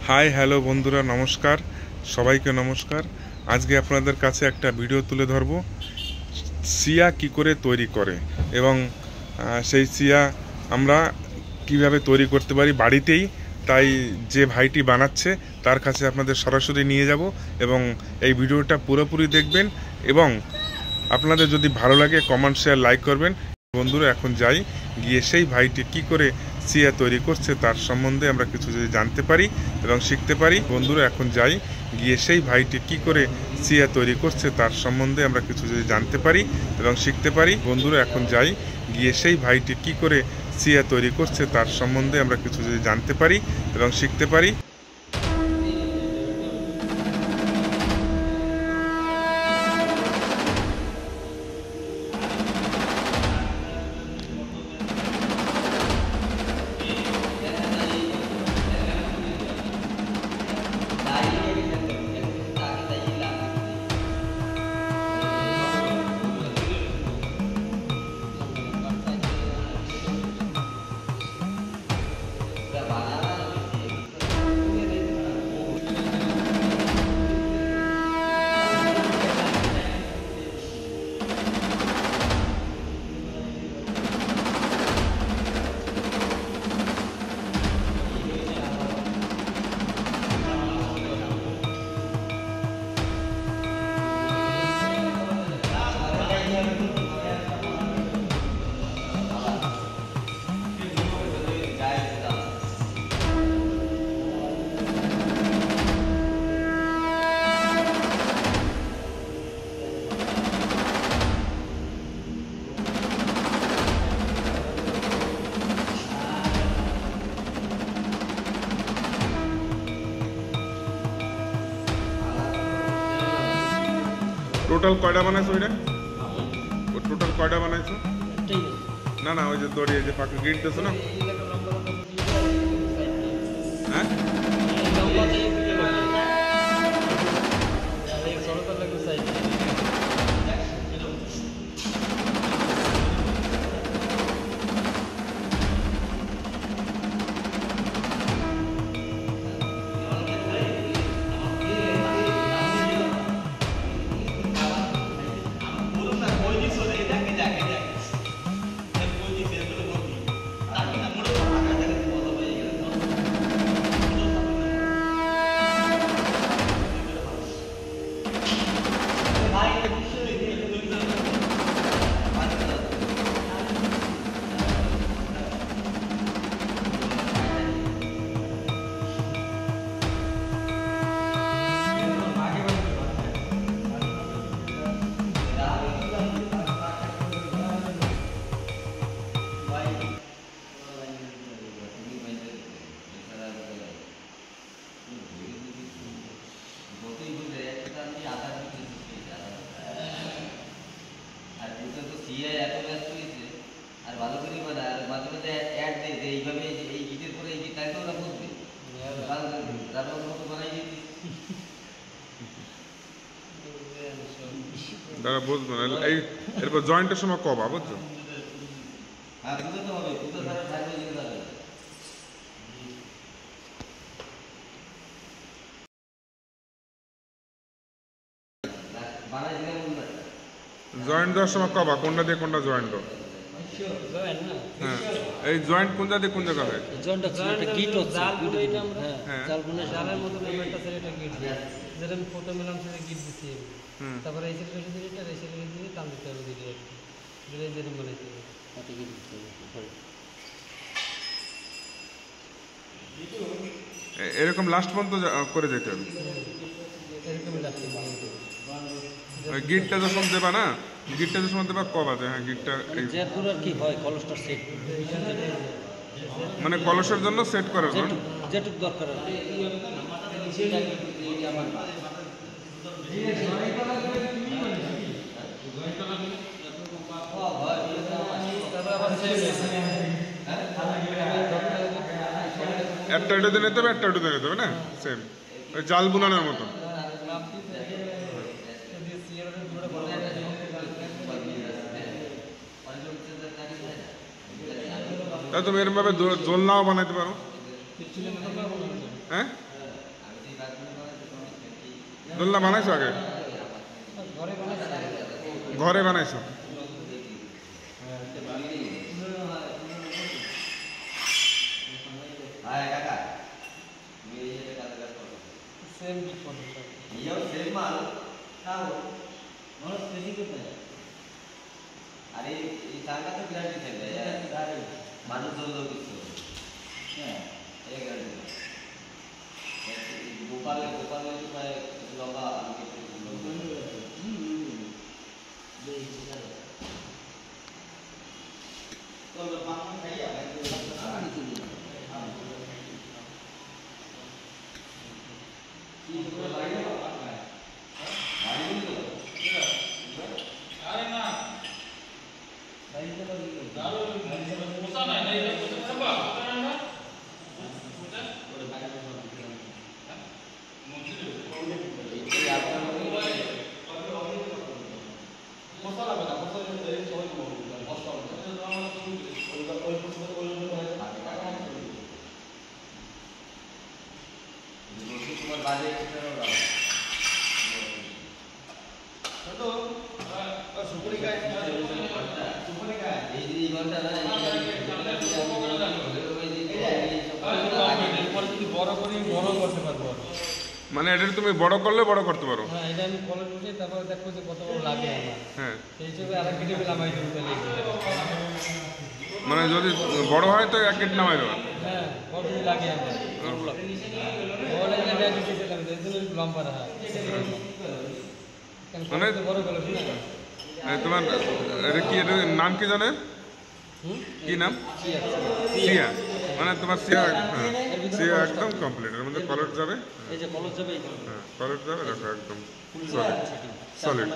Hi hello বন্ধুরা, নমস্কার। সবাইকে নমস্কার। আজকে আপনাদের কাছে একটা ভিডিও তুলে ধরব সিয়া কি করে তৈরি করে এবং সেই সিয়া আমরা কিভাবে তৈরি করতে পারি বাড়িতেই। তাই যে ভাইটি বানাচ্ছে তার কাছে আপনাদের সরাসরি নিয়ে যাব এবং এই ভিডিওটা পুরোপুরি দেখবেন এবং আপনাদের যদি ভালো লাগে কমেন্ট শেয়ার লাইক করবেন। বন্ধুরা, এখন যাই, গিয়ে সেই ভাইটি কি করে সিয়া তৈরি করছে তার সম্বন্ধে আমরা কিছু যদি জানতে পারি এবং শিখতে পারি। বন্ধুরা, এখন যাই, গিয়ে সেই ভাইটি কি করে সিয়া তৈরি করছে তার সম্বন্ধে আমরা কিছু যদি জানতে পারি এবং শিখতে পারি। বন্ধুরা, এখন যাই, গিয়ে সেই ভাইটি কি করে সিয়া তৈরি করছে তার সম্বন্ধে আমরা কিছু যদি জানতে পারি এবং শিখতে পারি। টোটাল কয়টা বানাইছো? ওইটা টোটাল কয়টা বানাইছো? না না, ওই যে দড়ি, যে পাখি গিট দিছো না, হ্যাঁ? দাদা বুঝবো না, এই এরপর জয়েন্টের সময় কবা, বুঝছো? জয়েন্ট দেওয়ার সময় কবা কোনটা দিয়ে কোনটা জয়েন্ট দাও? হ্যাঁ, এই জয়েন্ট কোন জায়গা দিয়ে কোন জায়গা হয়? জয়েন্ট হচ্ছে একটা গিট হচ্ছে, হ্যাঁ জাল বুনে জালের মতো একটা সেট একটা গিট দিয়ে যেটা আমি ফটো মিলাম সেটা গিট দিছি। তারপরে এই সেটটা দিয়ে এটা এই সেটটা দিয়ে টান দিতে হবে দিলে দিলে যেন বানাইতে হবে তাতে গিট দিতে হবে। এরকম লাস্ট পর্যন্ত করে যেতে হবে। এরকম লাস্ট গিটটা যখন দেবা না, গিটটা যখন দেবা কবা যে হ্যাঁ গিটটা যে পুরো আর কি হয় কলসটার সেট, মানে কলসের জন্য সেট করার জন্য যেটুক দরকার আর একটা ওটা নিতে হবে, একটা ওটা নিতে হবে না, সেম ওই জাল বুনানোর মতো। তাহলে তুমি এরকম ভাবে দোলনাও বানাইতে পারো। হ্যাঁ, দোলনা বানাইছো আগে? ঘরে বানাইছি। ঘরে বানাইছো? সেম কি করতে চাই? আরে এই টাকা তো গ্যারান্টি থাকবে মানুষ ধরলেও কিছু হ্যাঁ এই গ্যারান্টি গোপালে গোপালে লম্বা তোমার বাজে মানে এটা তুমি বড় করলে বড় করতে পারো? হ্যাঁ, এটা আমি কলেজ বসে তারপর দেখবো যে কত বড় লাগে আমার। হ্যাঁ, সেই হিসেবে আরেক ভিডিও পেলাম এই জমিতে লেগে। মানে যদি বড় হয় তো 1 গেট নামাই দেবে। হ্যাঁ, কত লাগে আমার। বড় লাগলে আমি আগে দিতে পারি, এই জন্য লম্বা রাখা। মানে বড় করলে তোমার এটা কি, এটা নাম কি জানে? কি নাম? সিয়া। মানে তোমার সিয়া, হ্যাঁ সিয়া একদম কমপ্লিট। এর মধ্যে কলার যাবে, এই যে কলেজ যাবে, হ্যাঁ কলার যাবে, দেখো একদম সলিড সলিড।